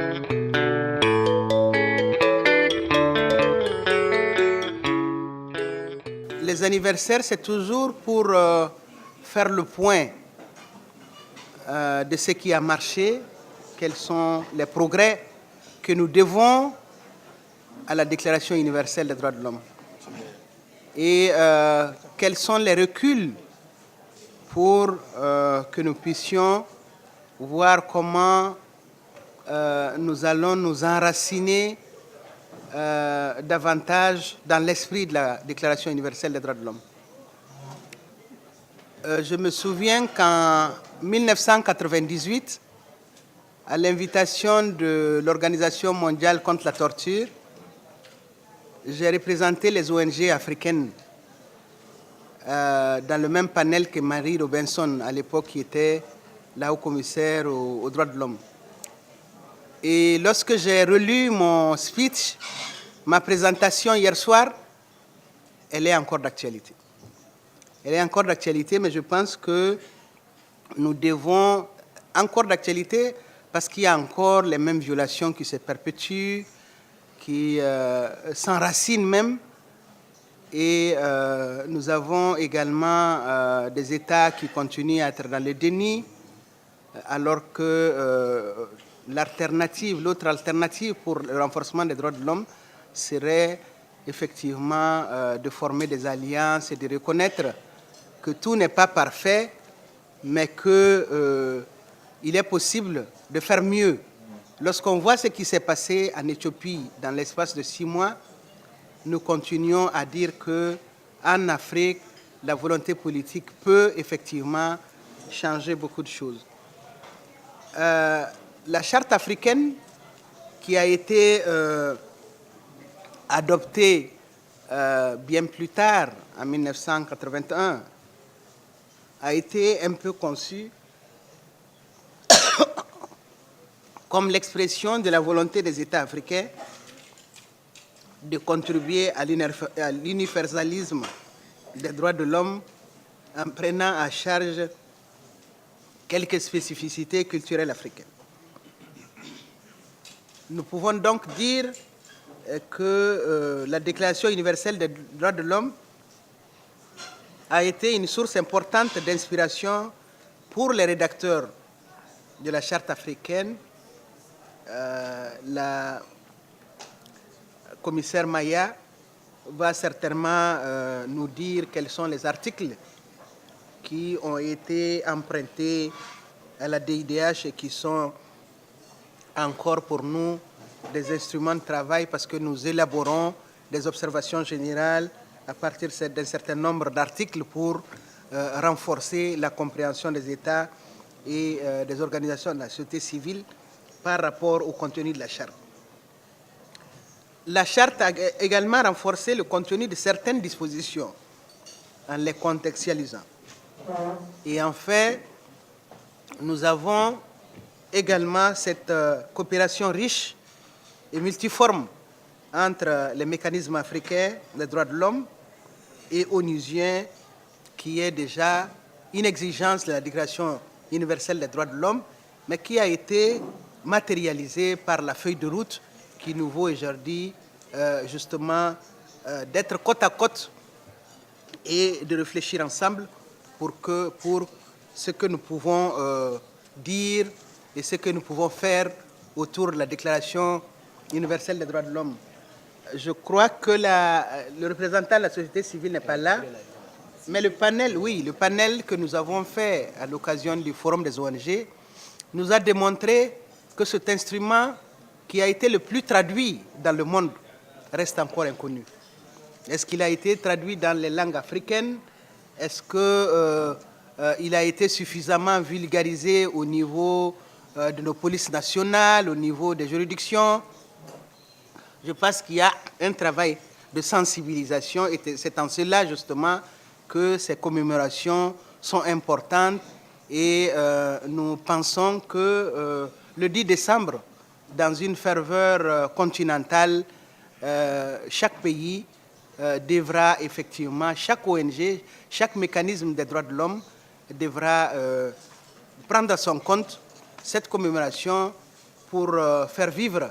Les anniversaires, c'est toujours pour faire le point de ce qui a marché, quels sont les progrès que nous devons à la Déclaration universelle des droits de l'homme et quels sont les reculs pour que nous puissions voir comment nous allons nous enraciner davantage dans l'esprit de la Déclaration universelle des droits de l'homme. Je me souviens qu'en 1998, à l'invitation de l'Organisation mondiale contre la torture, j'ai représenté les ONG africaines dans le même panel que Marie Robinson, à l'époque, qui était la haut-commissaire aux droits de l'homme. Et lorsque j'ai relu mon speech, ma présentation hier soir, elle est encore d'actualité. Elle est encore d'actualité, mais je pense que nous devons, encore d'actualité, parce qu'il y a encore les mêmes violations qui se perpétuent, qui s'enracinent même. Et nous avons également des États qui continuent à être dans le déni, alors que l'autre alternative pour le renforcement des droits de l'homme serait effectivement de former des alliances et de reconnaître que tout n'est pas parfait, mais qu'il est possible de faire mieux. Lorsqu'on voit ce qui s'est passé en Éthiopie dans l'espace de 6 mois, nous continuons à dire qu'en Afrique, la volonté politique peut effectivement changer beaucoup de choses. La charte africaine qui a été adoptée bien plus tard, en 1981, a été un peu conçue comme l'expression de la volonté des États africains de contribuer à l'universalisme des droits de l'homme en prenant à charge quelques spécificités culturelles africaines. Nous pouvons donc dire que la Déclaration universelle des droits de l'homme a été une source importante d'inspiration pour les rédacteurs de la Charte africaine. La commissaire Maya va certainement nous dire quels sont les articles qui ont été empruntés à la DIDH et qui sont encore pour nous des instruments de travail parce que nous élaborons des observations générales à partir d'un certain nombre d'articles pour renforcer la compréhension des États et des organisations de la société civile par rapport au contenu de la Charte. La Charte a également renforcé le contenu de certaines dispositions en les contextualisant. Et enfin, nous avons également cette coopération riche et multiforme entre les mécanismes africains des droits de l'homme et onusien, qui est déjà une exigence de la Déclaration universelle des droits de l'homme, mais qui a été matérialisée par la feuille de route qui nous vaut aujourd'hui justement d'être côte à côte et de réfléchir ensemble pour ce que nous pouvons dire et ce que nous pouvons faire autour de la Déclaration universelle des droits de l'homme. Je crois que le représentant de la société civile n'est pas là, mais le panel, oui, le panel que nous avons fait à l'occasion du Forum des ONG nous a démontré que cet instrument qui a été le plus traduit dans le monde reste encore inconnu. Est-ce qu'il a été traduit dans les langues africaines? Est-ce qu'il a été suffisamment vulgarisé au niveau de nos polices nationales, au niveau des juridictions? Je pense qu'il y a un travail de sensibilisation et c'est en cela justement que ces commémorations sont importantes et nous pensons que le 10 décembre, dans une ferveur continentale, chaque pays devra effectivement, chaque ONG, chaque mécanisme des droits de l'homme devra prendre à son compte cette commémoration pour faire vivre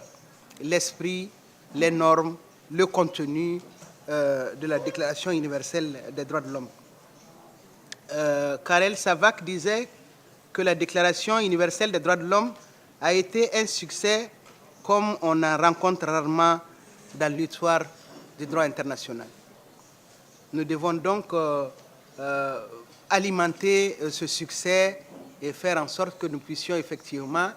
l'esprit, les normes, le contenu de la Déclaration universelle des droits de l'homme. Karel Savak disait que la Déclaration universelle des droits de l'homme a été un succès comme on en rencontre rarement dans l'histoire du droit international. Nous devons donc alimenter ce succès et faire en sorte que nous puissions effectivement,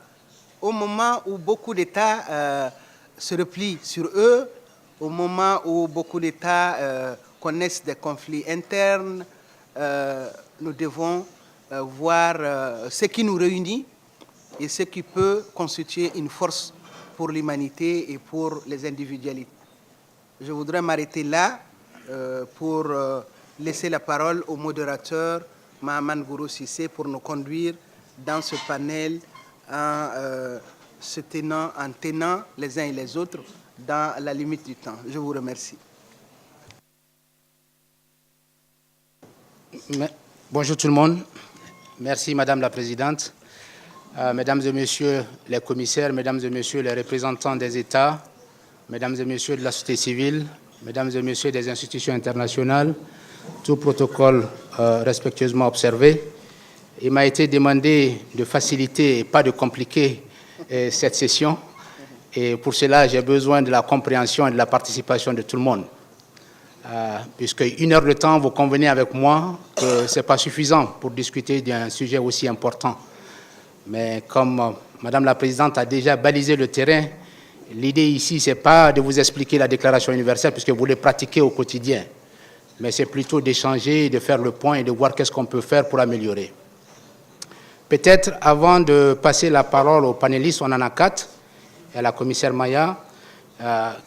au moment où beaucoup d'États se replient sur eux, au moment où beaucoup d'États connaissent des conflits internes, nous devons voir ce qui nous réunit et ce qui peut constituer une force pour l'humanité et pour les individualités. Je voudrais m'arrêter là pour laisser la parole au modérateur Mahaman Gourou Sissé pour nous conduire dans ce panel en tenant les uns et les autres dans la limite du temps. Je vous remercie. Bonjour tout le monde. Merci Madame la Présidente. Mesdames et Messieurs les commissaires, Mesdames et Messieurs les représentants des États, Mesdames et Messieurs de la société civile, Mesdames et Messieurs des institutions internationales, tout protocole respectueusement observé. Il m'a été demandé de faciliter et pas de compliquer cette session. Et pour cela, j'ai besoin de la compréhension et de la participation de tout le monde. Puisque 1 heure de temps, vous convenez avec moi que ce n'est pas suffisant pour discuter d'un sujet aussi important. Mais comme Madame la Présidente a déjà balisé le terrain, l'idée ici, ce n'est pas de vous expliquer la Déclaration universelle puisque vous les pratiquez au quotidien, mais c'est plutôt d'échanger, de faire le point et de voir qu'est-ce qu'on peut faire pour améliorer. Peut-être avant de passer la parole aux panélistes, on en a 4, et à la commissaire Maya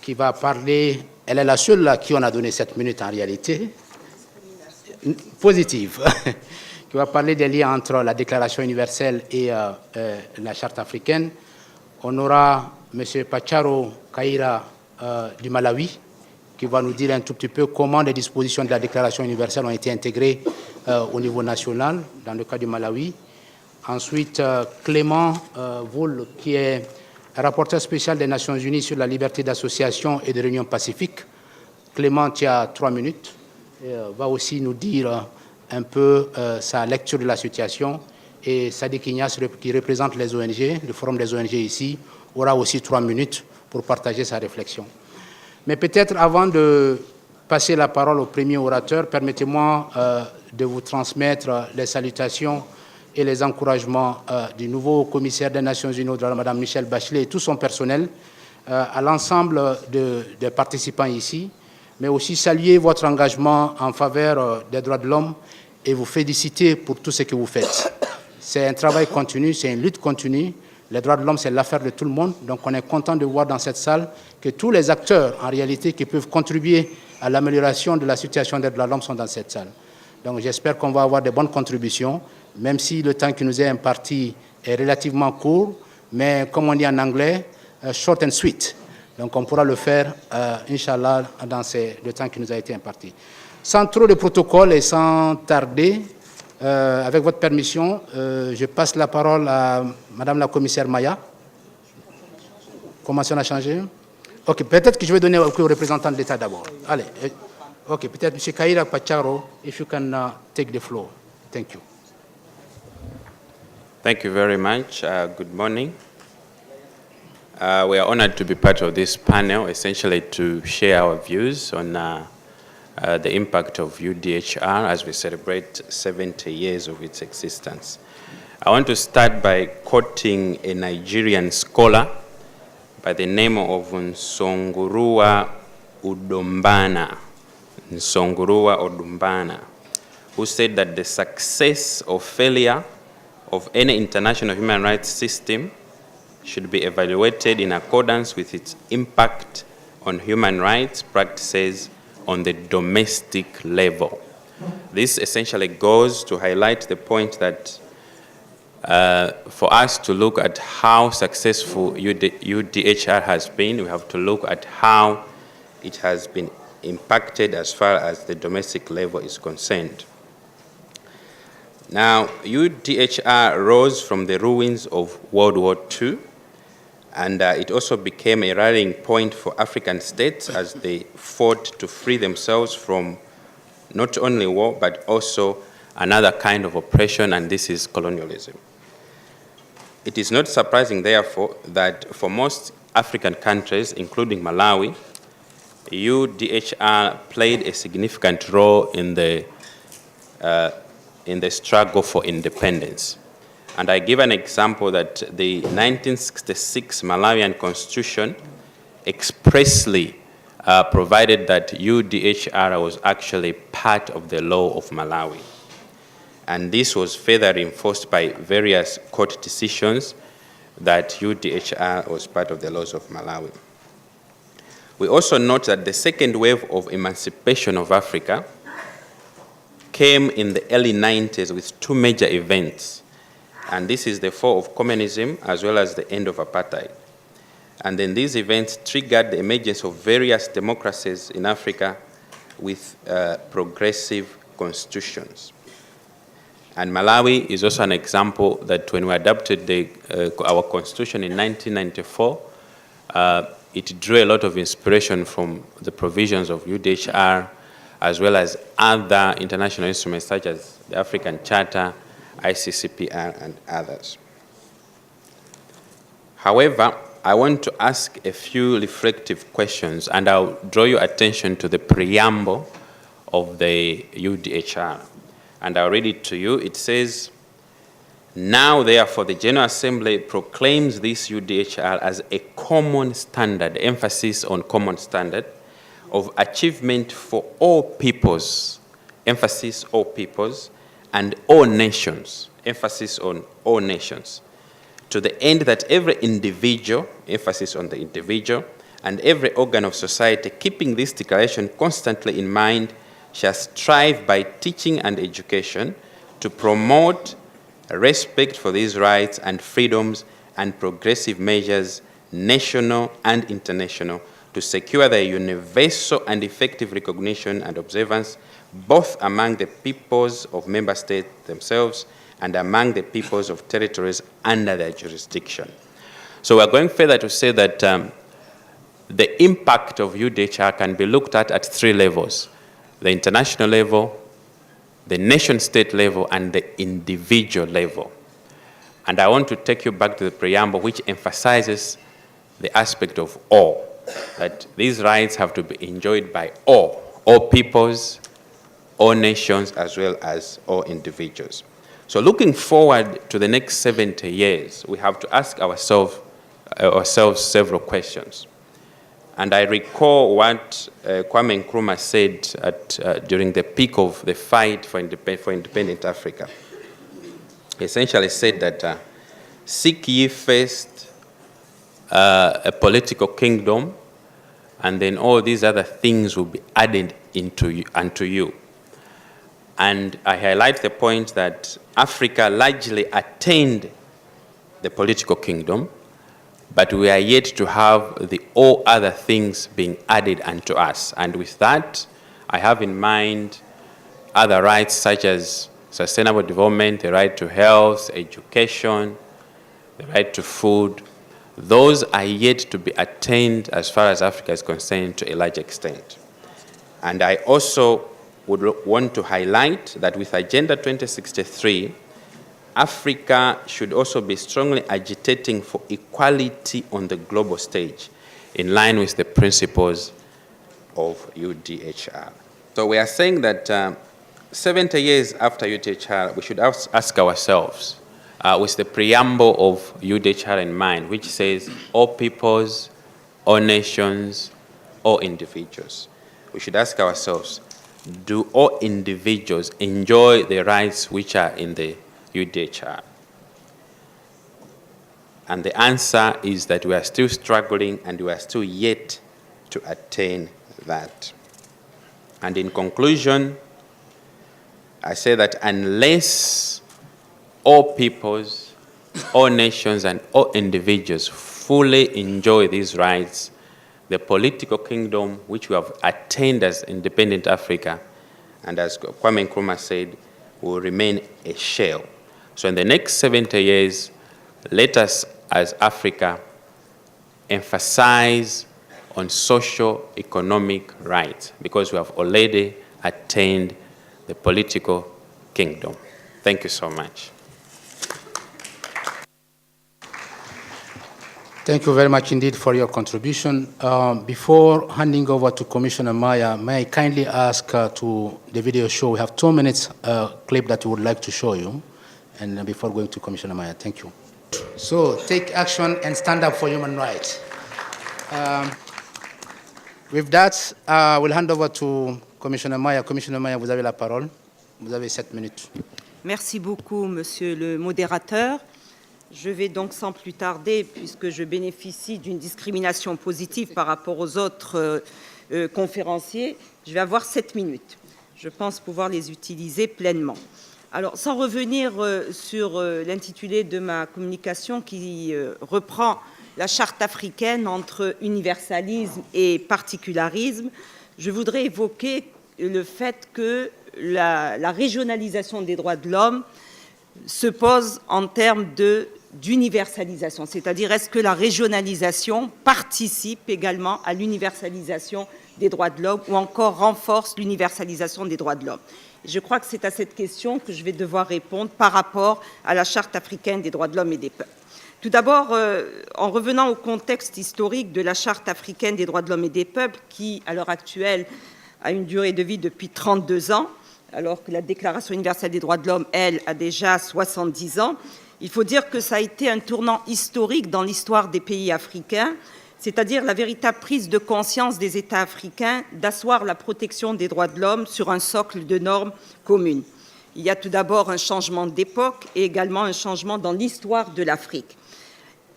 qui va parler. Elle est la seule à qui on a donné 7 minutes en réalité, positive, qui va parler des liens entre la Déclaration universelle et la Charte africaine. On aura M. Pacharo Kaira du Malawi, qui va nous dire un tout petit peu comment les dispositions de la Déclaration universelle ont été intégrées au niveau national, dans le cas du Malawi. Ensuite, Clément Voul, qui est rapporteur spécial des Nations Unies sur la liberté d'association et de réunion pacifique. Clément, tu as 3 minutes, va aussi nous dire un peu sa lecture de la situation. Et Sadiq Ignace, qui représente les ONG, le forum des ONG ici, aura aussi 3 minutes pour partager sa réflexion. Mais peut-être avant de passer la parole au premier orateur, permettez-moi de vous transmettre les salutations et les encouragements du nouveau commissaire des Nations Unies, Mme Michelle Bachelet, et tout son personnel, à l'ensemble des participants ici, mais aussi saluer votre engagement en faveur des droits de l'homme et vous féliciter pour tout ce que vous faites. C'est un travail continu, c'est une lutte continue. Les droits de l'homme, c'est l'affaire de tout le monde. Donc on est content de voir dans cette salle que tous les acteurs, en réalité, qui peuvent contribuer à l'amélioration de la situation des droits de l'homme sont dans cette salle. Donc j'espère qu'on va avoir de bonnes contributions, même si le temps qui nous est imparti est relativement court, mais comme on dit en anglais, short and sweet. Donc on pourra le faire, Inch'Allah, dans le temps qui nous a été imparti. Sans trop de protocole et sans tarder, avec votre permission, je passe la parole à Madame la commissaire Maya. Comment ça a changé? Ok, peut-être que je vais donner au représentant de l'État d'abord. Allez, ok, peut-être M. Kaira Pacharo, if you can take the floor. Thank you. Thank you very much. Good morning. We are honored to be part of this panel, essentially to share our views on the impact of UDHR as we celebrate 70 years of its existence. I want to start by quoting a Nigerian scholar by the name of Nsongurua Udombana, who said that the success or failure of any international human rights system should be evaluated in accordance with its impact on human rights practices on the domestic level. This essentially goes to highlight the point that for us to look at how successful UDHR has been, we have to look at how it has been impacted as far as the domestic level is concerned. Now, UDHR rose from the ruins of World War II And it also became a rallying point for African states as they fought to free themselves from not only war, but also another kind of oppression, and this is colonialism. It is not surprising, therefore, that for most African countries, including Malawi, UDHR played a significant role in the struggle for independence. And I give an example that the 1966 Malawian Constitution expressly provided that UDHR was actually part of the law of Malawi. And this was further reinforced by various court decisions that UDHR was part of the laws of Malawi. We also note that the second wave of emancipation of Africa came in the early 90s with two major events. And this is the fall of communism as well as the end of apartheid. And then these events triggered the emergence of various democracies in Africa with progressive constitutions. And Malawi is also an example that when we adopted our constitution in 1994, it drew a lot of inspiration from the provisions of UDHR as well as other international instruments such as the African Charter, ICCPR, and others. However, I want to ask a few reflective questions, and I'll draw your attention to the preamble of the UDHR. And I'll read it to you. It says, "Now, therefore, the General Assembly proclaims this UDHR as a common standard," emphasis on common standard, "of achievement for all peoples," emphasis all peoples, "and all nations," emphasis on all nations, "to the end that every individual," emphasis on the individual, "and every organ of society, keeping this declaration constantly in mind, shall strive by teaching and education to promote respect for these rights and freedoms and progressive measures, national and international, to secure their universal and effective recognition and observance, both among the peoples of member states themselves and among the peoples of territories under their jurisdiction." So we're going further to say that the impact of UDHR can be looked at three levels: the international level, the nation-state level, and the individual level. And I want to take you back to the preamble, which emphasizes the aspect of all, that these rights have to be enjoyed by all peoples, all nations, as well as all individuals. So looking forward to the next 70 years, we have to ask ourselves several questions. And I recall what Kwame Nkrumah said during the peak of the fight for independent Africa. He essentially said that, "Seek ye first a political kingdom, and then all these other things will be added unto you." And I highlight the point that Africa largely attained the political kingdom, but we are yet to have the all other things being added unto us. And with that, I have in mind other rights such as sustainable development, the right to health, education, the right to food. Those are yet to be attained as far as Africa is concerned to a large extent. And I also would want to highlight that with Agenda 2063, Africa should also be strongly agitating for equality on the global stage, in line with the principles of UDHR. So we are saying that 70 years after UDHR, we should ask ourselves, with the preamble of UDHR in mind, which says all peoples, all nations, all individuals. We should ask ourselves, do all individuals enjoy the rights which are in the UDHR? And the answer is that we are still struggling and we are still yet to attain that. And in conclusion, I say that unless all peoples, all nations, and all individuals fully enjoy these rights, the political kingdom which we have attained as independent Africa, and as Kwame Nkrumah said, will remain a shell. So in the next 70 years, let us as Africa emphasize on socio-economic rights, because we have already attained the political kingdom. Thank you so much. Thank you very much indeed for your contribution. Before handing over to Commissioner Maya, may I kindly ask to the video show, we have 2 minutes clip that we would like to show you, and before going to Commissioner Maya, thank you. So take action and stand up for human rights. With that, we'll hand over to Commissioner Maya. Commissioner Maya, vous avez la parole. Vous avez 7 minutes. Merci beaucoup, monsieur le modérateur. Je vais donc sans plus tarder, puisque je bénéficie d'une discrimination positive par rapport aux autres conférenciers, je vais avoir 7 minutes. Je pense pouvoir les utiliser pleinement. Alors, sans revenir sur l'intitulé de ma communication qui reprend la charte africaine entre universalisme et particularisme, je voudrais évoquer le fait que la régionalisation des droits de l'homme se pose en termes d'universalisation, c'est-à-dire est-ce que la régionalisation participe également à l'universalisation des droits de l'homme ou encore renforce l'universalisation des droits de l'homme. Je crois que c'est à cette question que je vais devoir répondre par rapport à la Charte africaine des droits de l'homme et des peuples. Tout d'abord, en revenant au contexte historique de la Charte africaine des droits de l'homme et des peuples, qui, à l'heure actuelle, a une durée de vie depuis 32 ans, alors que la Déclaration universelle des droits de l'homme, elle, a déjà 70 ans, il faut dire que ça a été un tournant historique dans l'histoire des pays africains, c'est-à-dire la véritable prise de conscience des États africains d'asseoir la protection des droits de l'homme sur un socle de normes communes. Il y a tout d'abord un changement d'époque et également un changement dans l'histoire de l'Afrique.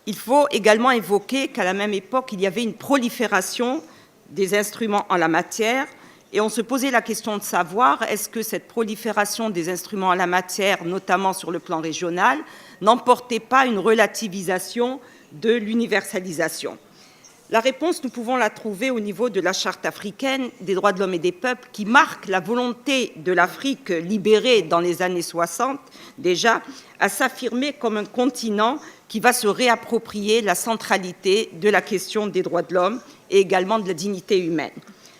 Il faut également évoquer qu'à la même époque, il y avait une prolifération des instruments en la matière, et on se posait la question de savoir est-ce que cette prolifération des instruments en la matière, notamment sur le plan régional, n'emportait pas une relativisation de l'universalisation. La réponse, nous pouvons la trouver au niveau de la Charte africaine des droits de l'homme et des peuples, qui marque la volonté de l'Afrique libérée dans les années 60, déjà, à s'affirmer comme un continent qui va se réapproprier la centralité de la question des droits de l'homme et également de la dignité humaine.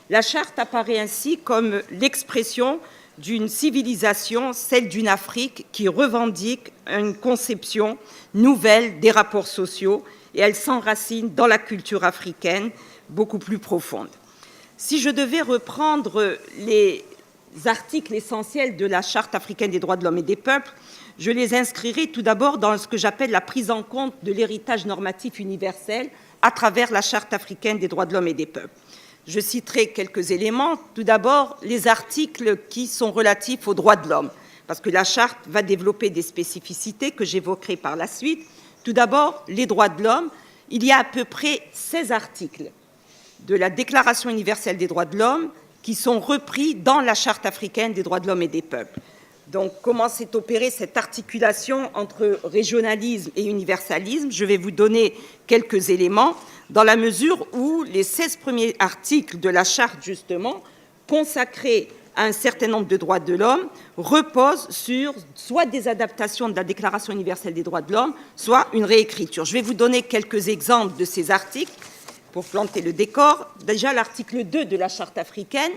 La Charte apparaît ainsi comme l'expression d'une civilisation, celle d'une Afrique qui revendique une conception nouvelle des rapports sociaux, et elle s'enracine dans la culture africaine beaucoup plus profonde. Si je devais reprendre les articles essentiels de la Charte africaine des droits de l'homme et des peuples, je les inscrirai tout d'abord dans ce que j'appelle la prise en compte de l'héritage normatif universel à travers la Charte africaine des droits de l'homme et des peuples. Je citerai quelques éléments. Tout d'abord, les articles qui sont relatifs aux droits de l'homme, parce que la Charte va développer des spécificités que j'évoquerai par la suite. Tout d'abord, les droits de l'homme. Il y a à peu près 16 articles de la Déclaration universelle des droits de l'homme qui sont repris dans la Charte africaine des droits de l'homme et des peuples. Donc, comment s'est opérée cette articulation entre régionalisme et universalisme? Je vais vous donner quelques éléments, dans la mesure où les 16 premiers articles de la Charte, justement, consacrés à un certain nombre de droits de l'homme, reposent sur soit des adaptations de la Déclaration universelle des droits de l'homme, soit une réécriture. Je vais vous donner quelques exemples de ces articles pour planter le décor. Déjà, l'article 2 de la Charte africaine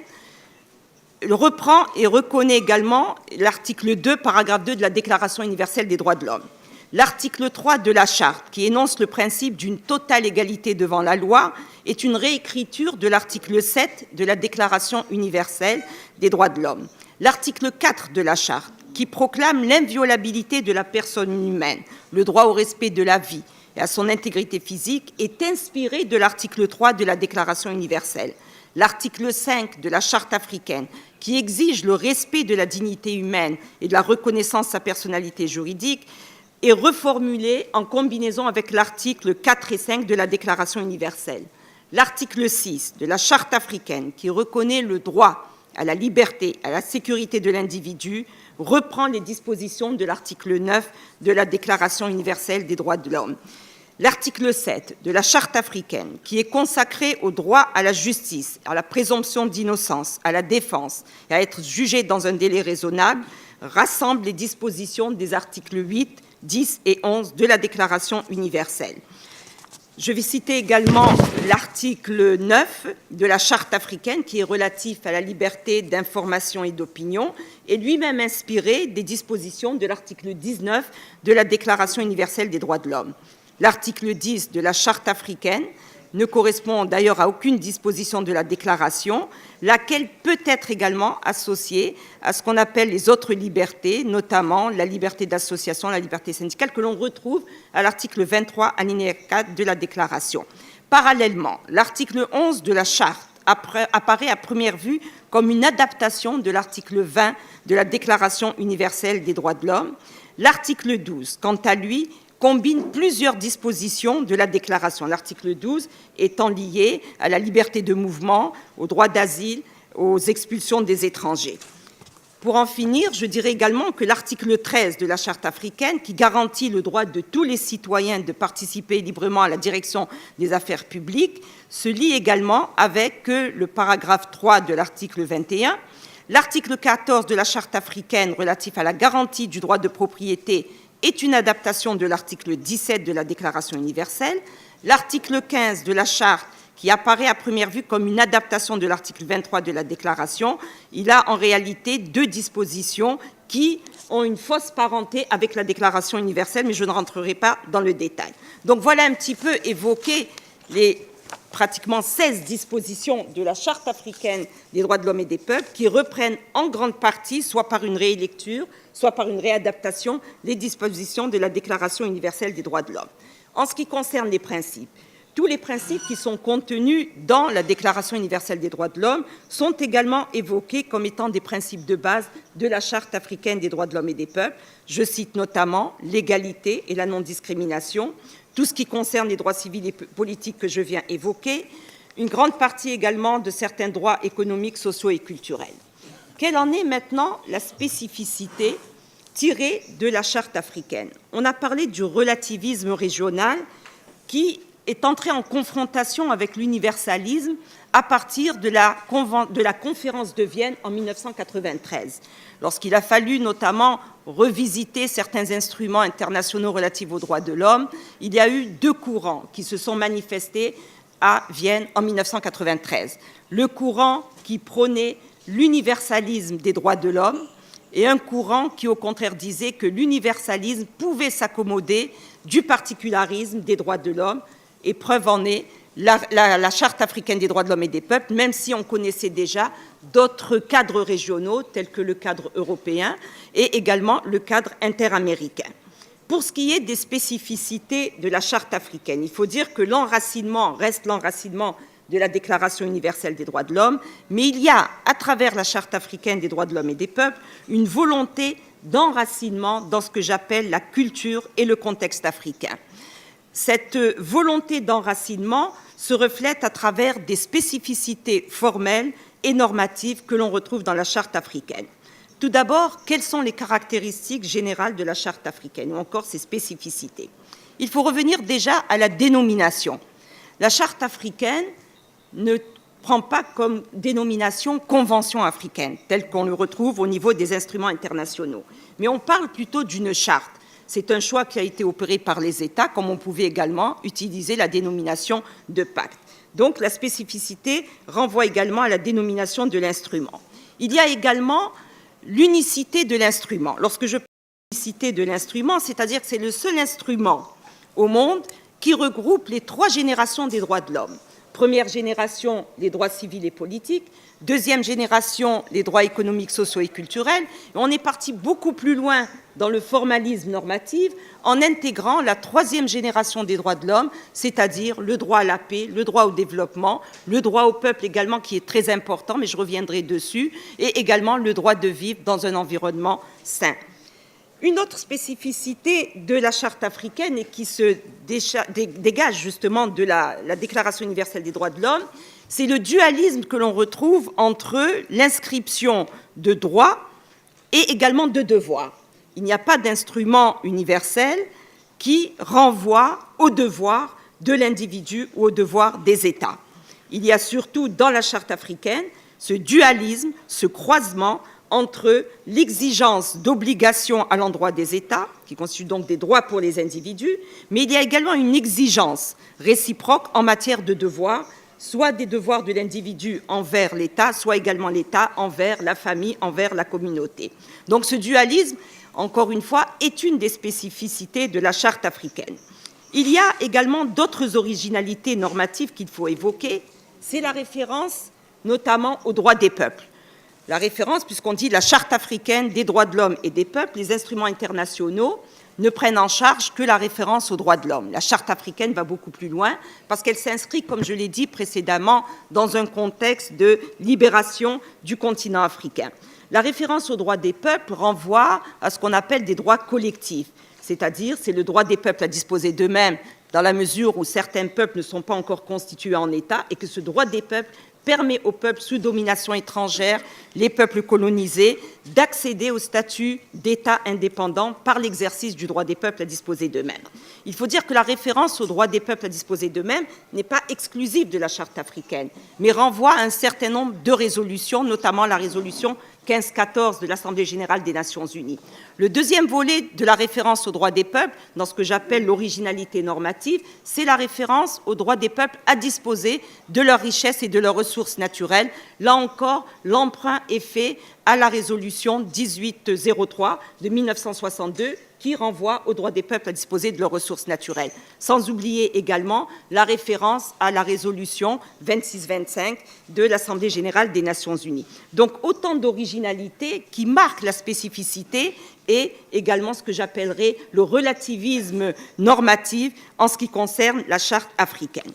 reprend et reconnaît également l'article 2, paragraphe 2 de la Déclaration universelle des droits de l'homme. L'article 3 de la Charte, qui énonce le principe d'une totale égalité devant la loi, est une réécriture de l'article 7 de la Déclaration universelle des droits de l'homme. L'article 4 de la Charte, qui proclame l'inviolabilité de la personne humaine, le droit au respect de la vie et à son intégrité physique, est inspiré de l'article 3 de la Déclaration universelle. L'article 5 de la Charte africaine, qui exige le respect de la dignité humaine et de la reconnaissance de sa personnalité juridique, est reformulé en combinaison avec l'article 4 et 5 de la Déclaration universelle. L'article 6 de la Charte africaine, qui reconnaît le droit à la liberté, à la sécurité de l'individu, reprend les dispositions de l'article 9 de la Déclaration universelle des droits de l'homme. L'article 7 de la Charte africaine, qui est consacré au droit à la justice, à la présomption d'innocence, à la défense et à être jugé dans un délai raisonnable, rassemble les dispositions des articles 8, 10 et 11 de la Déclaration universelle. Je vais citer également l'article 9 de la Charte africaine qui est relatif à la liberté d'information et d'opinion et lui-même inspiré des dispositions de l'article 19 de la Déclaration universelle des droits de l'homme. L'article 10 de la Charte africaine ne correspond d'ailleurs à aucune disposition de la déclaration, laquelle peut être également associée à ce qu'on appelle les autres libertés, notamment la liberté d'association, la liberté syndicale, que l'on retrouve à l'article 23, alinéa 4 de la déclaration. Parallèlement, l'article 11 de la Charte apparaît à première vue comme une adaptation de l'article 20 de la Déclaration universelle des droits de l'homme. L'article 12, quant à lui, combine plusieurs dispositions de la déclaration. L'article 12 étant lié à la liberté de mouvement, au droit d'asile, aux expulsions des étrangers. Pour en finir, je dirais également que l'article 13 de la Charte africaine, qui garantit le droit de tous les citoyens de participer librement à la direction des affaires publiques, se lie également avec le paragraphe 3 de l'article 21. L'article 14 de la Charte africaine relatif à la garantie du droit de propriété est une adaptation de l'article 17 de la Déclaration universelle. L'article 15 de la Charte, qui apparaît à première vue comme une adaptation de l'article 23 de la Déclaration, il a en réalité deux dispositions qui ont une fausse parenté avec la Déclaration universelle, mais je ne rentrerai pas dans le détail. Donc voilà un petit peu évoqué les pratiquement 16 dispositions de la Charte africaine des droits de l'homme et des peuples qui reprennent en grande partie, soit par une rélecture, soit par une réadaptation, les dispositions de la Déclaration universelle des droits de l'homme. En ce qui concerne les principes, tous les principes qui sont contenus dans la Déclaration universelle des droits de l'homme sont également évoqués comme étant des principes de base de la Charte africaine des droits de l'homme et des peuples. Je cite notamment l'égalité et la non-discrimination, tout ce qui concerne les droits civils et politiques que je viens évoquer, une grande partie également de certains droits économiques, sociaux et culturels. Quelle en est maintenant la spécificité tirée de la Charte africaine? On a parlé du relativisme régional qui est entré en confrontation avec l'universalisme à partir de la conférence de Vienne en 1993, lorsqu'il a fallu notamment revisiter certains instruments internationaux relatifs aux droits de l'homme. Il y a eu deux courants qui se sont manifestés à Vienne en 1993. Le courant qui prônait l'universalisme des droits de l'homme et un courant qui, au contraire, disait que l'universalisme pouvait s'accommoder du particularisme des droits de l'homme. Et preuve en est la Charte africaine des droits de l'homme et des peuples, même si on connaissait déjà d'autres cadres régionaux, tels que le cadre européen et également le cadre interaméricain. Pour ce qui est des spécificités de la Charte africaine, il faut dire que l'enracinement reste l'enracinement de la Déclaration universelle des droits de l'homme, mais il y a, à travers la Charte africaine des droits de l'homme et des peuples, une volonté d'enracinement dans ce que j'appelle la culture et le contexte africain. Cette volonté d'enracinement se reflète à travers des spécificités formelles et normatives que l'on retrouve dans la Charte africaine. Tout d'abord, quelles sont les caractéristiques générales de la Charte africaine ou encore ses spécificités? Il faut revenir déjà à la dénomination. La Charte africaine ne prend pas comme dénomination Convention africaine, telle qu'on le retrouve au niveau des instruments internationaux, mais on parle plutôt d'une charte. C'est un choix qui a été opéré par les États, comme on pouvait également utiliser la dénomination de pacte. Donc la spécificité renvoie également à la dénomination de l'instrument. Il y a également l'unicité de l'instrument. Lorsque je parle d'unicité de l'instrument, c'est-à-dire que c'est le seul instrument au monde qui regroupe les trois générations des droits de l'homme. Première génération, les droits civils et politiques. Deuxième génération, les droits économiques, sociaux et culturels. Et on est parti beaucoup plus loin dans le formalisme normatif en intégrant la troisième génération des droits de l'homme, c'est-à-dire le droit à la paix, le droit au développement, le droit au peuple également qui est très important, mais je reviendrai dessus, et également le droit de vivre dans un environnement sain. Une autre spécificité de la Charte africaine et qui se dégage justement de la Déclaration universelle des droits de l'homme, c'est le dualisme que l'on retrouve entre l'inscription de droits et également de devoirs. Il n'y a pas d'instrument universel qui renvoie aux devoirs de l'individu ou aux devoirs des États. Il y a surtout dans la Charte africaine ce dualisme, ce croisement entre l'exigence d'obligations à l'endroit des États, qui constituent donc des droits pour les individus, mais il y a également une exigence réciproque en matière de devoirs, soit des devoirs de l'individu envers l'État, soit également l'État envers la famille, envers la communauté. Donc ce dualisme, encore une fois, est une des spécificités de la Charte africaine. Il y a également d'autres originalités normatives qu'il faut évoquer, c'est la référence notamment aux droits des peuples. La référence, puisqu'on dit la Charte africaine des droits de l'homme et des peuples, les instruments internationaux ne prennent en charge que la référence aux droits de l'homme. La Charte africaine va beaucoup plus loin parce qu'elle s'inscrit, comme je l'ai dit précédemment, dans un contexte de libération du continent africain. La référence aux droits des peuples renvoie à ce qu'on appelle des droits collectifs, c'est-à-dire c'est le droit des peuples à disposer d'eux-mêmes dans la mesure où certains peuples ne sont pas encore constitués en État et que ce droit des peuples permet aux peuples sous domination étrangère, les peuples colonisés, d'accéder au statut d'État indépendant par l'exercice du droit des peuples à disposer d'eux-mêmes. Il faut dire que la référence au droit des peuples à disposer d'eux-mêmes n'est pas exclusive de la Charte africaine, mais renvoie à un certain nombre de résolutions, notamment la résolution 1514 de l'Assemblée générale des Nations unies. Le deuxième volet de la référence aux droits des peuples, dans ce que j'appelle l'originalité normative, c'est la référence aux droits des peuples à disposer de leurs richesses et de leurs ressources naturelles. Là encore, l'emprunt est fait à la résolution 1803 de 1962 qui renvoie aux droits des peuples à disposer de leurs ressources naturelles. Sans oublier également la référence à la résolution 2625 de l'Assemblée générale des Nations unies. Donc autant d'originalités qui marquent la spécificité et également ce que j'appellerais le relativisme normatif en ce qui concerne la Charte africaine.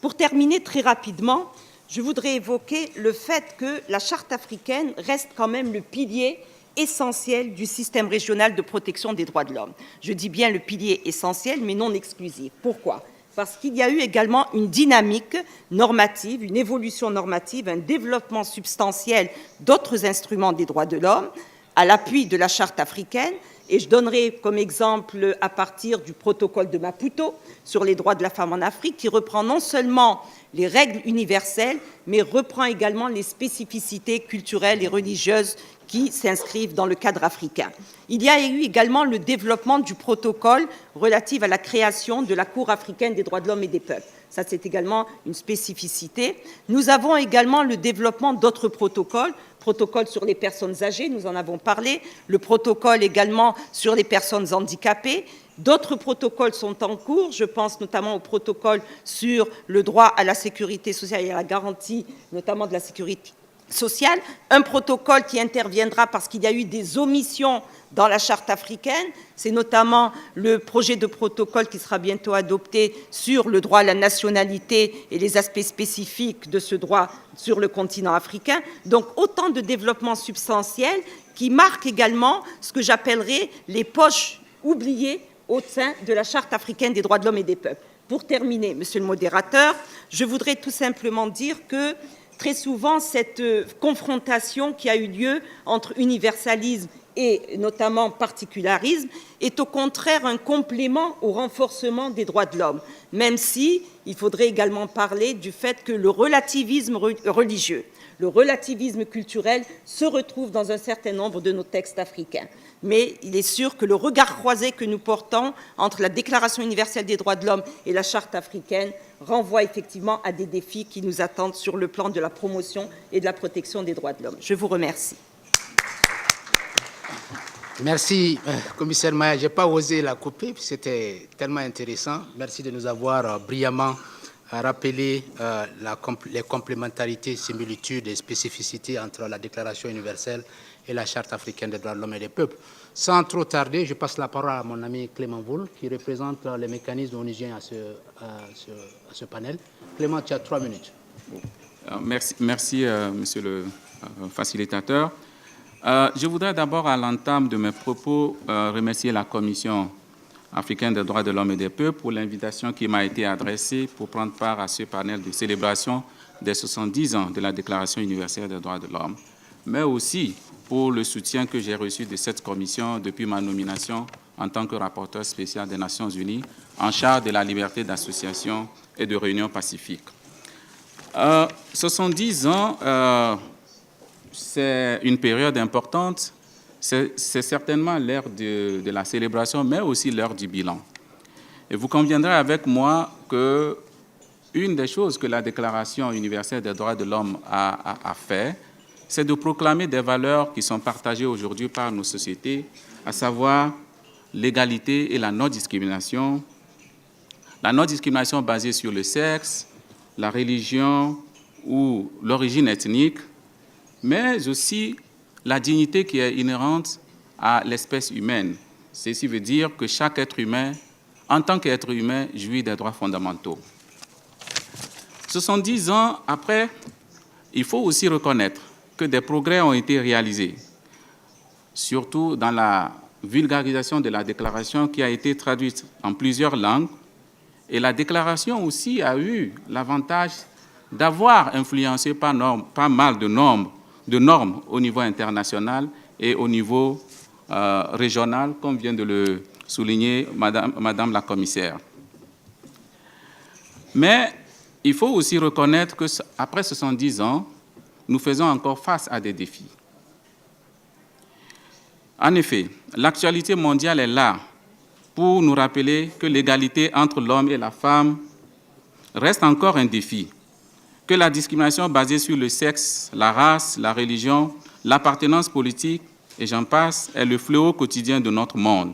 Pour terminer très rapidement, je voudrais évoquer le fait que la Charte africaine reste quand même le pilier essentiel du système régional de protection des droits de l'homme. Je dis bien le pilier essentiel, mais non exclusif. Pourquoi ? Parce qu'il y a eu également une dynamique normative, une évolution normative, un développement substantiel d'autres instruments des droits de l'homme à l'appui de la Charte africaine. Et je donnerai comme exemple à partir du protocole de Maputo sur les droits de la femme en Afrique, qui reprend non seulement les règles universelles, mais reprend également les spécificités culturelles et religieuses qui s'inscrivent dans le cadre africain. Il y a eu également le développement du protocole relatif à la création de la Cour africaine des droits de l'homme et des peuples. Ça, c'est également une spécificité. Nous avons également le développement d'autres protocoles, protocole sur les personnes âgées, nous en avons parlé, le protocole également sur les personnes handicapées. D'autres protocoles sont en cours, je pense notamment au protocole sur le droit à la sécurité sociale et à la garantie, notamment de la sécurité sociale, un protocole qui interviendra parce qu'il y a eu des omissions dans la Charte africaine, c'est notamment le projet de protocole qui sera bientôt adopté sur le droit à la nationalité et les aspects spécifiques de ce droit sur le continent africain. Donc autant de développements substantiels qui marquent également ce que j'appellerais les poches oubliées au sein de la Charte africaine des droits de l'homme et des peuples. Pour terminer, Monsieur le modérateur, je voudrais tout simplement dire que très souvent, cette confrontation qui a eu lieu entre universalisme et notamment particularisme est au contraire un complément au renforcement des droits de l'homme, même si il faudrait également parler du fait que le relativisme religieux, le relativisme culturel se retrouve dans un certain nombre de nos textes africains. Mais il est sûr que le regard croisé que nous portons entre la Déclaration universelle des droits de l'homme et la Charte africaine renvoie effectivement à des défis qui nous attendent sur le plan de la promotion et de la protection des droits de l'homme. Je vous remercie. Merci, commissaire Maya. Je n'ai pas osé la couper, c'était tellement intéressant. Merci de nous avoir brillamment rappelé les complémentarités, similitudes et spécificités entre la Déclaration universelle et la Charte africaine des droits de l'homme et des peuples. Sans trop tarder, je passe la parole à mon ami Clément Woul, qui représente les mécanismes onusiens à ce panel. Clément, tu as 3 minutes. Merci monsieur le facilitateur. Je voudrais d'abord, à l'entame de mes propos, remercier la Commission africaine des droits de l'homme et des peuples pour l'invitation qui m'a été adressée pour prendre part à ce panel de célébration des 70 ans de la Déclaration universelle des droits de l'homme, mais aussi pour le soutien que j'ai reçu de cette commission depuis ma nomination en tant que rapporteur spécial des Nations unies en charge de la liberté d'association et de réunion pacifique. 70 ans, c'est une période importante. C'est certainement l'heure de la célébration, mais aussi l'heure du bilan. Et vous conviendrez avec moi que une des choses que la Déclaration universelle des droits de l'homme a fait, c'est de proclamer des valeurs qui sont partagées aujourd'hui par nos sociétés, à savoir l'égalité et la non-discrimination basée sur le sexe, la religion ou l'origine ethnique, mais aussi la dignité qui est inhérente à l'espèce humaine. Ceci veut dire que chaque être humain, en tant qu'être humain, jouit des droits fondamentaux. 70 ans après, il faut aussi reconnaître que des progrès ont été réalisés, surtout dans la vulgarisation de la déclaration qui a été traduite en plusieurs langues. Et la déclaration aussi a eu l'avantage d'avoir influencé pas mal de normes au niveau international et au niveau régional, comme vient de le souligner Madame la commissaire. Mais il faut aussi reconnaître qu'après 70 ans, nous faisons encore face à des défis. En effet, l'actualité mondiale est là pour nous rappeler que l'égalité entre l'homme et la femme reste encore un défi, que la discrimination basée sur le sexe, la race, la religion, l'appartenance politique, et j'en passe, est le fléau quotidien de notre monde.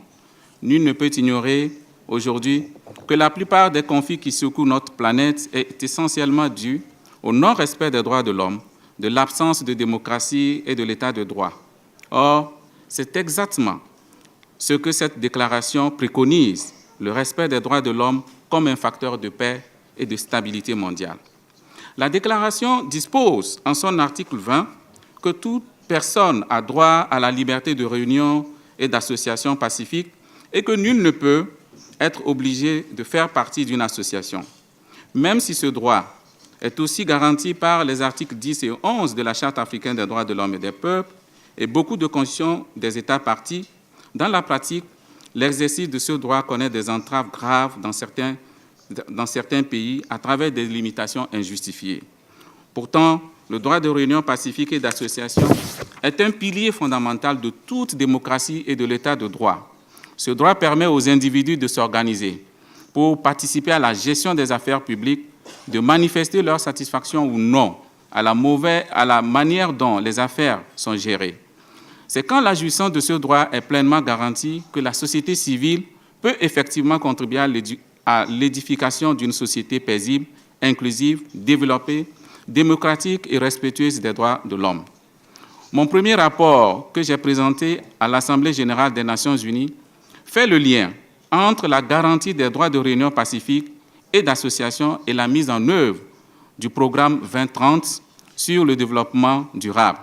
Nul ne peut ignorer aujourd'hui que la plupart des conflits qui secouent notre planète est essentiellement dû au non-respect des droits de l'homme, de l'absence de démocratie et de l'état de droit. Or, c'est exactement ce que cette déclaration préconise, le respect des droits de l'homme comme un facteur de paix et de stabilité mondiale. La déclaration dispose en son article 20 que toute personne a droit à la liberté de réunion et d'association pacifique et que nul ne peut être obligé de faire partie d'une association. Même si ce droit est aussi garanti par les articles 10 et 11 de la Charte africaine des droits de l'homme et des peuples et beaucoup de constitutions des États partis, dans la pratique, l'exercice de ce droit connaît des entraves graves dans certains pays à travers des limitations injustifiées. Pourtant, le droit de réunion pacifique et d'association est un pilier fondamental de toute démocratie et de l'état de droit. Ce droit permet aux individus de s'organiser pour participer à la gestion des affaires publiques, de manifester leur satisfaction ou non à la manière dont les affaires sont gérées. C'est quand la jouissance de ce droit est pleinement garantie que la société civile peut effectivement contribuer à l'édification d'une société paisible, inclusive, développée, démocratique et respectueuse des droits de l'homme. Mon premier rapport que j'ai présenté à l'Assemblée générale des Nations unies fait le lien entre la garantie des droits de réunion pacifique et d'association et la mise en œuvre du programme 2030 sur le développement durable.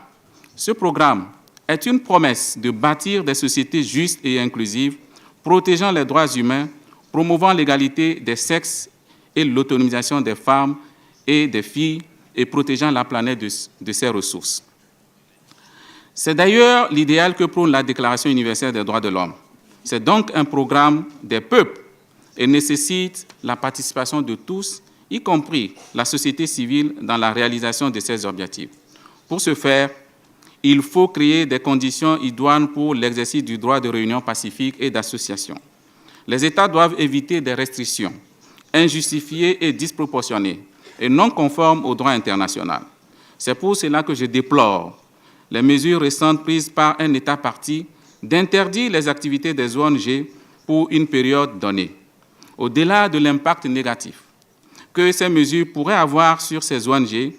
Ce programme est une promesse de bâtir des sociétés justes et inclusives, protégeant les droits humains, promouvant l'égalité des sexes et l'autonomisation des femmes et des filles et protégeant la planète de ses ressources. C'est d'ailleurs l'idéal que prône la Déclaration universelle des droits de l'homme. C'est donc un programme des peuples et nécessite la participation de tous, y compris la société civile, dans la réalisation de ces objectifs. Pour ce faire, il faut créer des conditions idoines pour l'exercice du droit de réunion pacifique et d'association. Les États doivent éviter des restrictions injustifiées et disproportionnées et non conformes au droit international. C'est pour cela que je déplore les mesures récentes prises par un État partie d'interdire les activités des ONG pour une période donnée. Au-delà de l'impact négatif que ces mesures pourraient avoir sur ces ONG,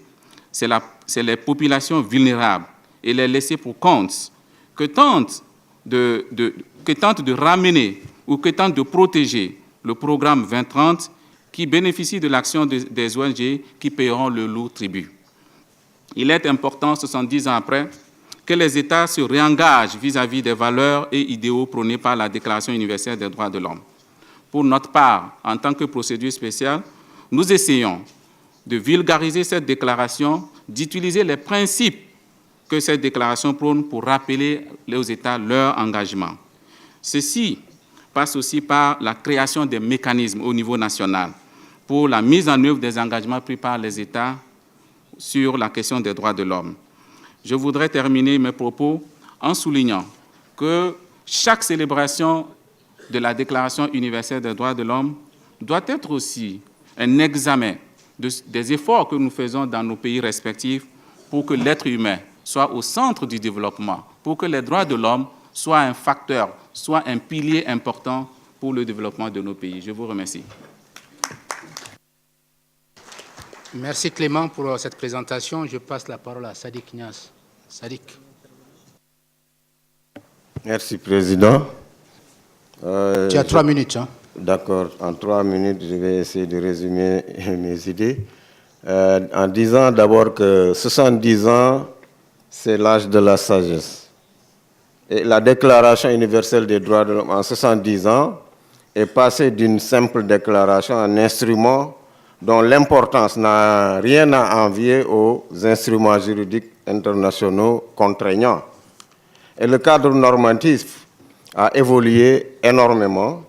c'est les populations vulnérables et les laissés pour compte que tentent de ramener ou que tentent de protéger le programme 2030 qui bénéficie de l'action des ONG qui paieront le lourd tribut. Il est important, 70 ans après, que les États se réengagent vis-à-vis des valeurs et idéaux prônés par la Déclaration universelle des droits de l'homme. Pour notre part, en tant que procédure spéciale, nous essayons de vulgariser cette déclaration, d'utiliser les principes que cette déclaration prône pour rappeler aux États leur engagement. Ceci passe aussi par la création des mécanismes au niveau national pour la mise en œuvre des engagements pris par les États sur la question des droits de l'homme. je voudrais terminer mes propos en soulignant que chaque célébration de la Déclaration universelle des droits de l'homme doit être aussi un examen des efforts que nous faisons dans nos pays respectifs pour que l'être humain soit au centre du développement, pour que les droits de l'homme soient un facteur, soient un pilier important pour le développement de nos pays. Je vous remercie. Merci Clément pour cette présentation. Je passe la parole à Sadiq Niass. Sadiq. Merci, Président. Tu as 3 minutes. Hein? D'accord. En 3 minutes, je vais essayer de résumer mes idées. En disant d'abord que 70 ans, c'est l'âge de la sagesse. Et la Déclaration universelle des droits de l'homme, en 70 ans, est passée d'une simple déclaration à un instrument dont l'importance n'a rien à envier aux instruments juridiques internationaux contraignants. Et le cadre normatif a évolué énormément.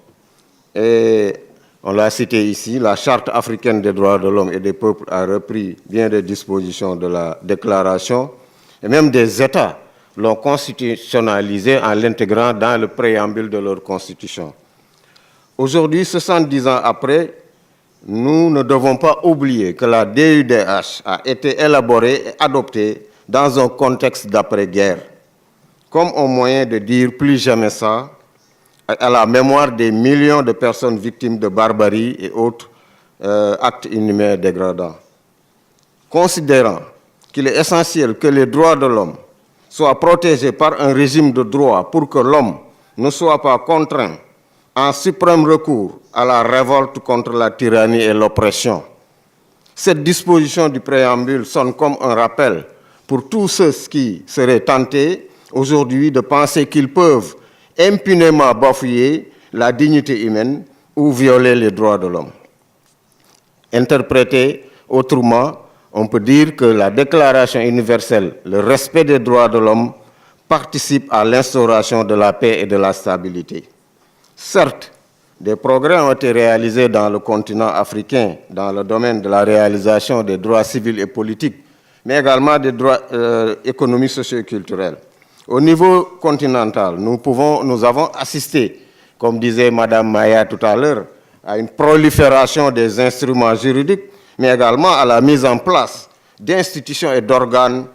Et on l'a cité ici, la Charte africaine des droits de l'homme et des peuples a repris bien des dispositions de la déclaration. Et même des États l'ont constitutionnalisé en l'intégrant dans le préambule de leur constitution. Aujourd'hui, 70 ans après, nous ne devons pas oublier que la DUDH a été élaborée et adoptée dans un contexte d'après-guerre, comme un moyen de dire plus jamais ça, à la mémoire des millions de personnes victimes de barbarie et autres actes inhumains dégradants. Considérant qu'il est essentiel que les droits de l'homme soient protégés par un régime de droit pour que l'homme ne soit pas contraint en suprême recours à la révolte contre la tyrannie et l'oppression. Cette disposition du préambule sonne comme un rappel pour tous ceux qui seraient tentés aujourd'hui de penser qu'ils peuvent impunément bafouer la dignité humaine ou violer les droits de l'homme. Interprété autrement, on peut dire que la Déclaration universelle, le respect des droits de l'homme, participe à l'instauration de la paix et de la stabilité. Certes, des progrès ont été réalisés dans le continent africain dans le domaine de la réalisation des droits civils et politiques, mais également des droits économiques, sociaux et culturels. Au niveau continental, nous avons assisté, comme disait Mme Maya tout à l'heure, à une prolifération des instruments juridiques, mais également à la mise en place d'institutions et d'organes,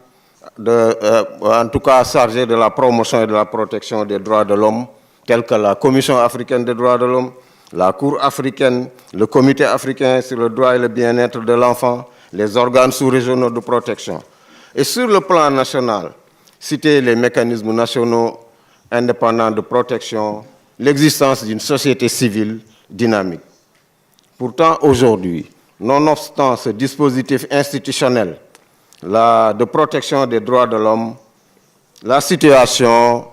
en tout cas chargés de la promotion et de la protection des droits de l'homme, tels que la Commission africaine des droits de l'homme, la Cour africaine, le Comité africain sur le droit et le bien-être de l'enfant, les organes sous-régionaux de protection. Et sur le plan national, citer les mécanismes nationaux indépendants de protection, l'existence d'une société civile dynamique. Pourtant, aujourd'hui, nonobstant ce dispositif institutionnel de protection des droits de l'homme, la situation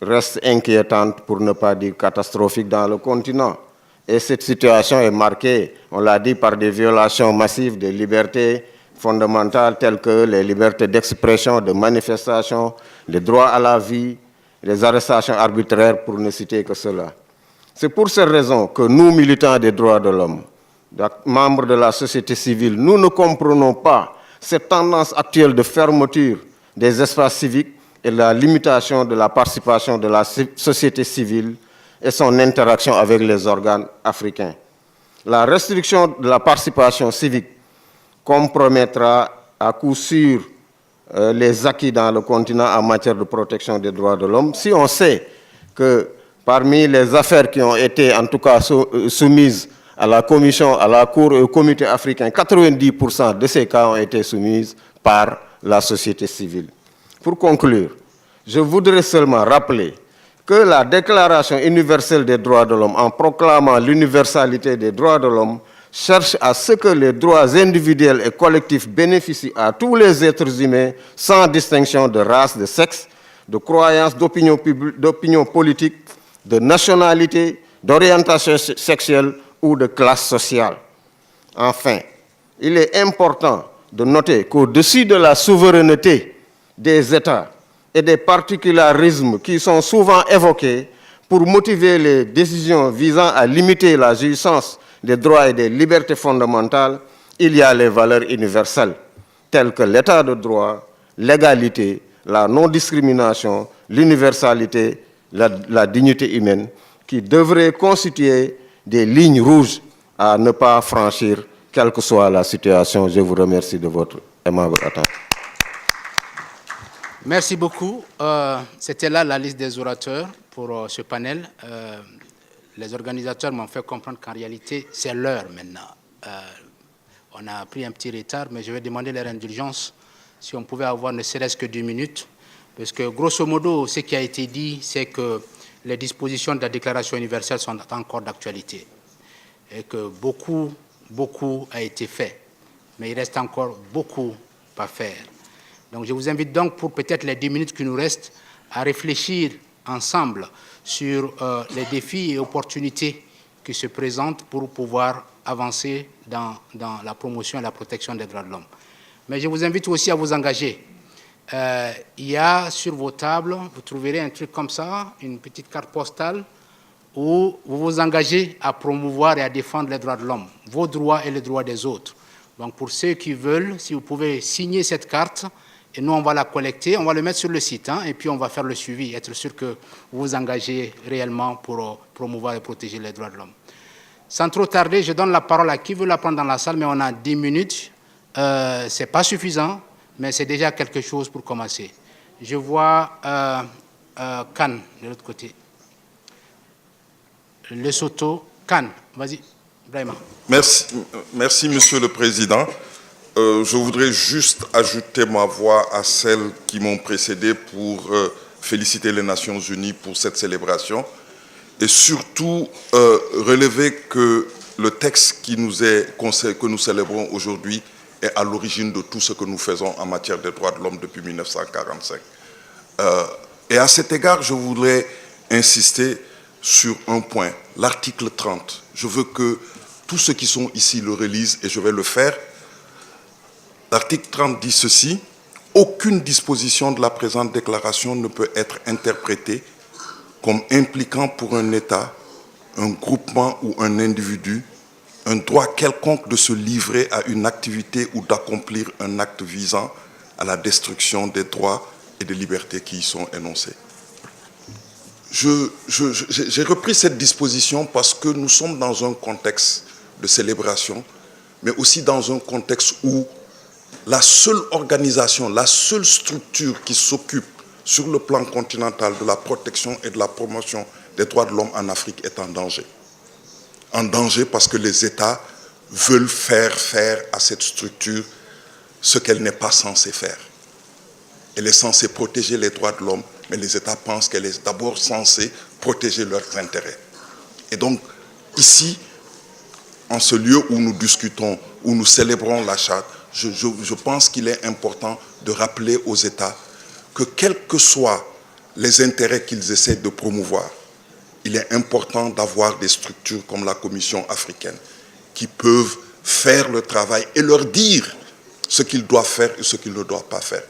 reste inquiétante, pour ne pas dire catastrophique, dans le continent. Et cette situation est marquée, on l'a dit, par des violations massives des libertés fondamentales telles que les libertés d'expression, de manifestation, les droits à la vie, les arrestations arbitraires, pour ne citer que cela. C'est pour ces raisons que nous, militants des droits de l'homme, membres de la société civile, nous ne comprenons pas cette tendance actuelle de fermeture des espaces civiques et la limitation de la participation de la société civile et son interaction avec les organes africains. La restriction de la participation civique compromettra à coup sûr les acquis dans le continent en matière de protection des droits de l'homme. Si on sait que parmi les affaires qui ont été en tout cas soumises à la Commission, à la Cour et au Comité africain, 90% de ces cas ont été soumises par la société civile. Pour conclure, je voudrais seulement rappeler que la Déclaration universelle des droits de l'homme, en proclamant l'universalité des droits de l'homme, cherche à ce que les droits individuels et collectifs bénéficient à tous les êtres humains sans distinction de race, de sexe, de croyance, d'opinion politique, de nationalité, d'orientation sexuelle ou de classe sociale. Enfin, il est important de noter qu'au-dessus de la souveraineté des États et des particularismes qui sont souvent évoqués pour motiver les décisions visant à limiter la jouissance des droits et des libertés fondamentales, il y a les valeurs universelles, telles que l'état de droit, l'égalité, la non-discrimination, l'universalité, la dignité humaine, qui devraient constituer des lignes rouges à ne pas franchir, quelle que soit la situation. Je vous remercie de votre aimable attention. Merci beaucoup. C'était là la liste des orateurs pour ce panel. Les organisateurs m'ont fait comprendre qu'en réalité, c'est l'heure maintenant. On a pris un petit retard, mais je vais demander leur indulgence si on pouvait avoir ne serait-ce que 2 minutes. Parce que, grosso modo, ce qui a été dit, c'est que les dispositions de la Déclaration universelle sont encore d'actualité. Et que beaucoup a été fait. Mais il reste encore beaucoup à faire. Donc, je vous invite donc, pour peut-être les 2 minutes qui nous restent, à réfléchir ensemble sur les défis et opportunités qui se présentent pour pouvoir avancer dans la promotion et la protection des droits de l'homme. Mais je vous invite aussi à vous engager. Il y a sur vos tables, vous trouverez un truc comme ça, une petite carte postale, où vous vous engagez à promouvoir et à défendre les droits de l'homme, vos droits et les droits des autres. Donc pour ceux qui veulent, si vous pouvez signer cette carte, et nous on va la collecter, on va le mettre sur le site, et puis on va faire le suivi, être sûr que vous vous engagez réellement pour promouvoir et protéger les droits de l'homme. Sans trop tarder, je donne la parole à qui veut la prendre dans la salle, mais on a 10 minutes. Ce n'est pas suffisant, mais c'est déjà quelque chose pour commencer. Je vois Khan, de l'autre côté. Lesotho, Khan, vas-y, Brahima. Merci, Monsieur le Président. Je voudrais juste ajouter ma voix à celles qui m'ont précédé pour féliciter les Nations Unies pour cette célébration et surtout relever que le texte que nous célébrons aujourd'hui est à l'origine de tout ce que nous faisons en matière des droits de l'homme depuis 1945. Et à cet égard, je voudrais insister sur un point, l'article 30. Je veux que tous ceux qui sont ici le relisent et je vais le faire. L'article 30 dit ceci: aucune disposition de la présente déclaration ne peut être interprétée comme impliquant pour un État, un groupement ou un individu un droit quelconque de se livrer à une activité ou d'accomplir un acte visant à la destruction des droits et des libertés qui y sont énoncés. J'ai repris cette disposition parce que nous sommes dans un contexte de célébration, mais aussi dans un contexte où la seule organisation, la seule structure qui s'occupe sur le plan continental de la protection et de la promotion des droits de l'homme en Afrique est en danger. En danger parce que les États veulent faire à cette structure ce qu'elle n'est pas censée faire. Elle est censée protéger les droits de l'homme, mais les États pensent qu'elle est d'abord censée protéger leurs intérêts. Et donc, ici, en ce lieu où nous discutons, où nous célébrons la charte, je pense qu'il est important de rappeler aux États que quels que soient les intérêts qu'ils essaient de promouvoir, il est important d'avoir des structures comme la Commission africaine qui peuvent faire le travail et leur dire ce qu'ils doivent faire et ce qu'ils ne doivent pas faire.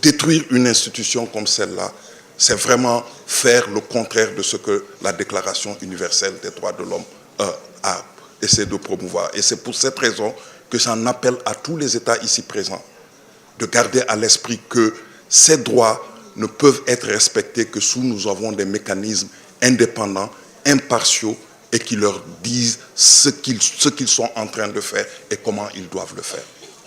Détruire une institution comme celle-là, c'est vraiment faire le contraire de ce que la Déclaration universelle des droits de l'homme a essayé de promouvoir. Et c'est pour cette raison que j'en appelle à tous les États ici présents de garder à l'esprit que ces droits ne peuvent être respectés que sous nous avons des mécanismes indépendants, impartiaux et qui leur disent ce qu'ils sont en train de faire et comment ils doivent le faire.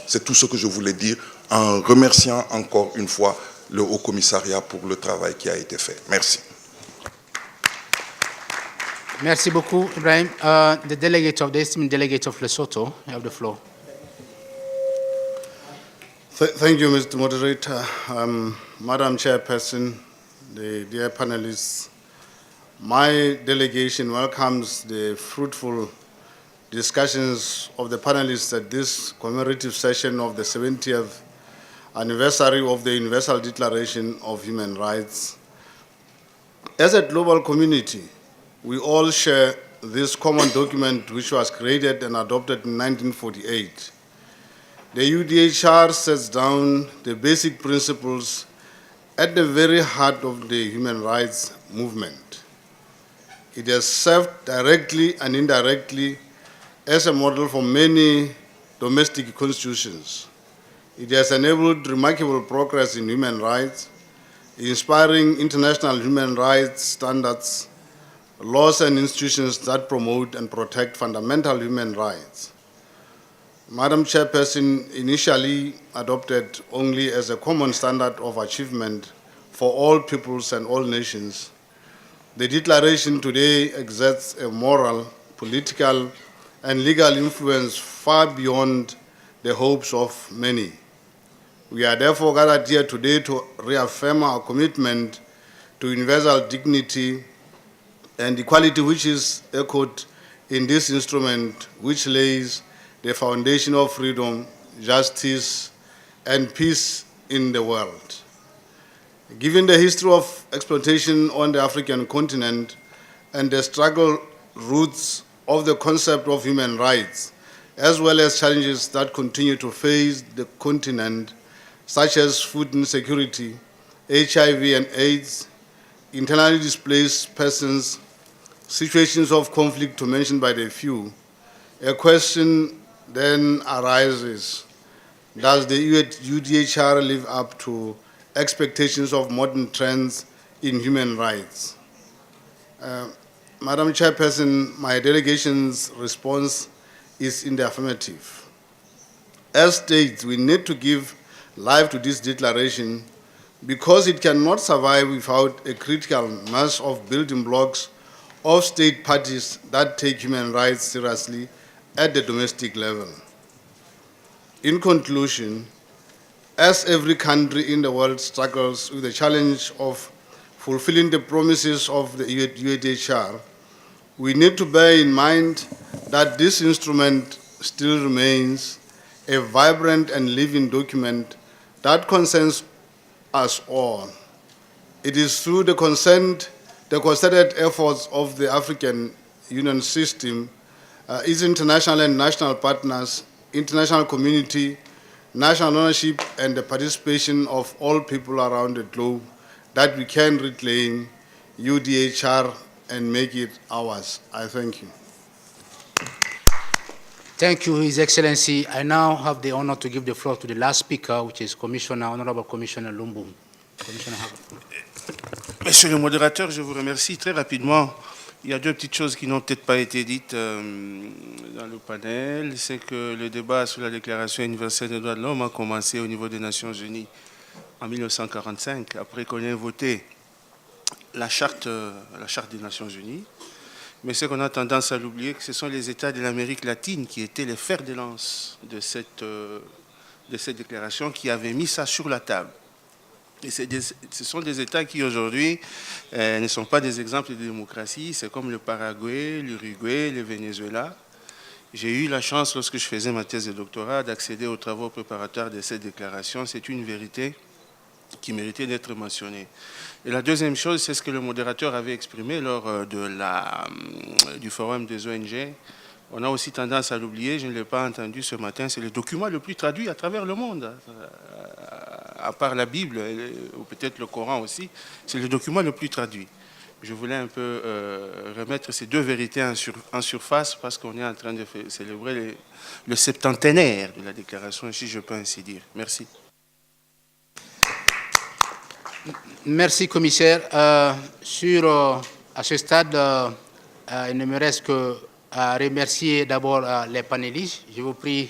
C'est tout ce que je voulais dire en remerciant encore une fois le Haut Commissariat pour le travail qui a été fait. Merci. Merci beaucoup, Ibrahim. The esteemed delegate of Lesotho, you have the floor. Thank you, Mr. Moderator. Madam Chairperson, the dear panelists, my delegation welcomes the fruitful discussions of the panelists at this commemorative session of the 70th anniversary of the Universal Declaration of Human Rights. As a global community, we all share this common document which was created and adopted in 1948. The UDHR sets down the basic principles at the very heart of the human rights movement. It has served directly and indirectly as a model for many domestic constitutions. It has enabled remarkable progress in human rights, inspiring international human rights standards, laws and institutions that promote and protect fundamental human rights. Madam Chairperson, initially adopted only as a common standard of achievement for all peoples and all nations, the declaration today exerts a moral, political, and legal influence far beyond the hopes of many. We are therefore gathered here today to reaffirm our commitment to universal dignity and equality, which is echoed in this instrument, which lays the foundation of freedom, justice, and peace in the world. Given the history of exploitation on the African continent and the struggle roots of the concept of human rights, as well as challenges that continue to face the continent, such as food insecurity, HIV and AIDS, internally displaced persons, situations of conflict to mention by the few, a question then arises: does the UDHR live up to expectations of modern trends in human rights? Madam Chairperson, my delegation's response is in the affirmative. As states, we need to give life to this declaration because it cannot survive without a critical mass of building blocks of state parties that take human rights seriously at the domestic level. In conclusion, as every country in the world struggles with the challenge of fulfilling the promises of the UDHR, we need to bear in mind that this instrument still remains a vibrant and living document that concerns us all. It is through the concerted efforts of the African Union system, its international and national partners, international community, national ownership, and the participation of all people around the globe that we can reclaim UDHR and make it ours. I thank you. Thank you, His Excellency. I now have the honor to give the floor to the last speaker, which is Honorable Commissioner Lumbu. Commissioner Haber. Monsieur le modérateur, je vous remercie très rapidement. Il y a deux petites choses qui n'ont peut-être pas été dites dans le panel. C'est que le débat sur la Déclaration universelle des droits de l'homme a commencé au niveau des Nations Unies en 1945, après qu'on ait voté la charte des Nations Unies. Mais ce qu'on a tendance à l'oublier, que ce sont les États de l'Amérique latine qui étaient les fers de lance de cette déclaration, qui avaient mis ça sur la table. Et ce sont des États qui aujourd'hui ne sont pas des exemples de démocratie, c'est comme le Paraguay, l'Uruguay, le Venezuela. J'ai eu la chance, lorsque je faisais ma thèse de doctorat, d'accéder aux travaux préparatoires de cette déclaration. C'est une vérité qui méritait d'être mentionnée. Et la deuxième chose, c'est ce que le modérateur avait exprimé lors du forum des ONG. On a aussi tendance à l'oublier, je ne l'ai pas entendu ce matin, c'est le document le plus traduit à travers le monde, à part la Bible, ou peut-être le Coran aussi, c'est le document le plus traduit. Je voulais un peu remettre ces deux vérités en surface parce qu'on est en train de célébrer le septentenaire de la déclaration, si je peux ainsi dire. Merci. Merci, commissaire. À ce stade, il ne me reste que à remercier d'abord les panélistes. Je vous prie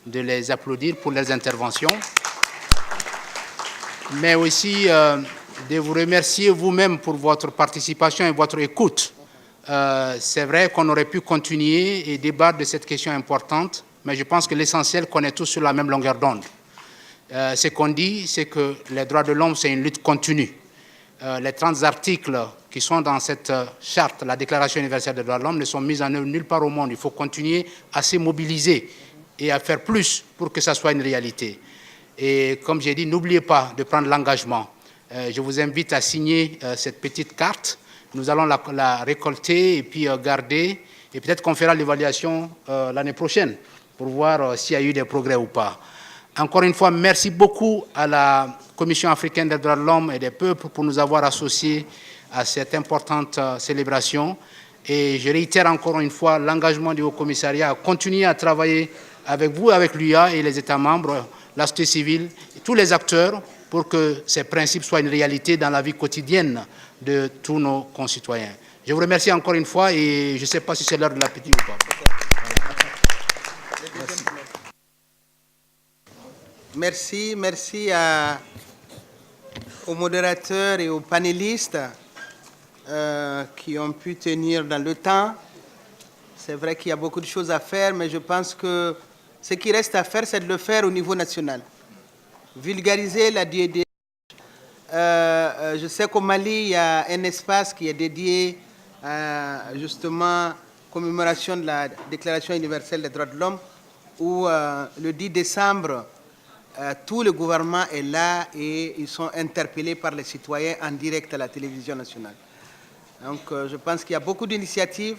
de les applaudir pour leurs interventions, mais aussi de vous remercier vous-même pour votre participation et votre écoute. C'est vrai qu'on aurait pu continuer et débattre de cette question importante, mais je pense que l'essentiel qu'on est tous sur la même longueur d'onde. Ce qu'on dit, c'est que les droits de l'homme, c'est une lutte continue. Les 30 articles qui sont dans cette charte, la Déclaration universelle des droits de l'homme, ne sont mis en œuvre nulle part au monde. Il faut continuer à se mobiliser et à faire plus pour que ça soit une réalité. Et comme j'ai dit, n'oubliez pas de prendre l'engagement. Je vous invite à signer cette petite carte. Nous allons la récolter et puis garder. Et peut-être qu'on fera l'évaluation l'année prochaine pour voir s'il y a eu des progrès ou pas. Encore une fois, merci beaucoup à la Commission africaine des droits de l'homme et des peuples pour nous avoir associés à cette importante célébration. Et je réitère encore une fois l'engagement du Haut-Commissariat à continuer à travailler avec vous, avec l'UA et les États membres la société civile, tous les acteurs pour que ces principes soient une réalité dans la vie quotidienne de tous nos concitoyens. Je vous remercie encore une fois et je ne sais pas si c'est l'heure de l'appétit ou pas. Merci, merci aux modérateurs et aux panélistes qui ont pu tenir dans le temps. C'est vrai qu'il y a beaucoup de choses à faire, mais je pense que ce qui reste à faire, c'est de le faire au niveau national. Vulgariser la DDH. Je sais qu'au Mali, il y a un espace qui est dédié à justement commémoration de la Déclaration universelle des droits de l'homme, où le 10 décembre, tout le gouvernement est là et ils sont interpellés par les citoyens en direct à la télévision nationale. Donc je pense qu'il y a beaucoup d'initiatives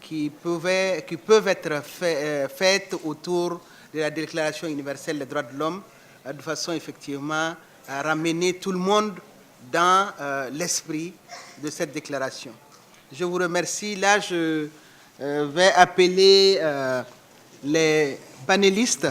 qui peuvent être faites autour de la Déclaration universelle des droits de l'homme, de façon effectivement à ramener tout le monde dans l'esprit de cette déclaration. Je vous remercie. Là, je vais appeler les panélistes.